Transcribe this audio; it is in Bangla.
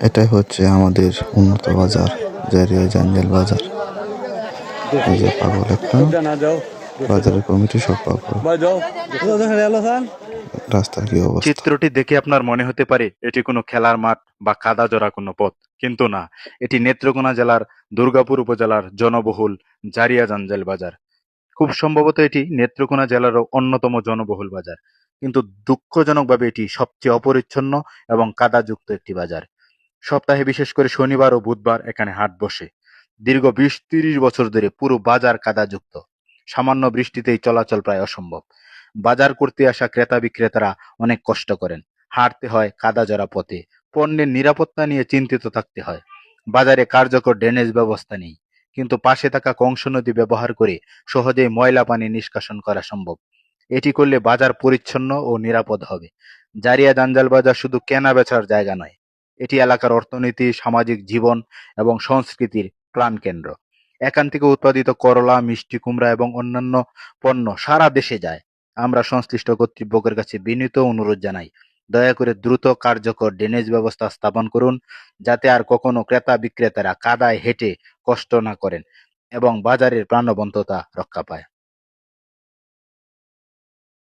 এটাই হচ্ছে আমাদের উন্নত বাজার, জারিয়া জাঞ্জাল বাজার। এই যে পাগল একটা বাজারের কমিটি সব পাগল। রাস্তার কি অবস্থা! চিত্রটি দেখে আপনার মনে হতে পারে এটি কোনো খেলার মাঠ বা কাদা জড়া কোনো পথ, কিন্তু না, এটি নেত্রকোনা জেলার দুর্গাপুর উপজেলার জনবহুল জারিয়া জাঞ্জাল বাজার। খুব সম্ভবত এটি নেত্রকোনা জেলারও অন্যতম জনবহুল বাজার, কিন্তু দুঃখজনকভাবে এটি সবচেয়ে অপরিচ্ছন্ন এবং কাদাযুক্ত একটি বাজার। সপ্তাহে বিশেষ করে শনিবার ও বুধবার এখানে হাট বসে। দীর্ঘ 20-30 বছর ধরে পুরো বাজার কাদাযুক্ত। সামান্য বৃষ্টিতেই চলাচল প্রায় অসম্ভব। বাজার করতে আসা ক্রেতা বিক্রেতারা অনেক কষ্ট করেন। হাঁটতে হয় কাদা জড়া পথে। পণ্যের নিরাপত্তা নিয়ে চিন্তিত থাকতে হয়। বাজারে কার্যকর ড্রেনেজ ব্যবস্থা নেই, কিন্তু পাশে থাকা কংস নদী ব্যবহার করে সহজেই ময়লা পানি নিষ্কাশন করা সম্ভব। এটি করলে বাজার পরিচ্ছন্ন ও নিরাপদ হবে। জারিয়া জাঞ্জাল বাজার শুধু কেনা বেচার জায়গা নয়, এটি এলাকার অর্থনীতি, সামাজিক জীবন এবং সংস্কৃতির প্রাণকেন্দ্র। এখান থেকে উৎপাদিত করলা, মিষ্টি কুমড়া এবং অন্যান্য পণ্য সারা দেশে যায়। আমরা সংশ্লিষ্ট কর্তৃপক্ষের কাছে বিনীত অনুরোধ জানাই, দয়া করে দ্রুত কার্যকর ড্রেনেজ ব্যবস্থা স্থাপন করুন, যাতে আর কখনো ক্রেতা বিক্রেতারা কাদায় হেঁটে কষ্ট না করেন এবং বাজারের প্রাণবন্ততা রক্ষা পায়।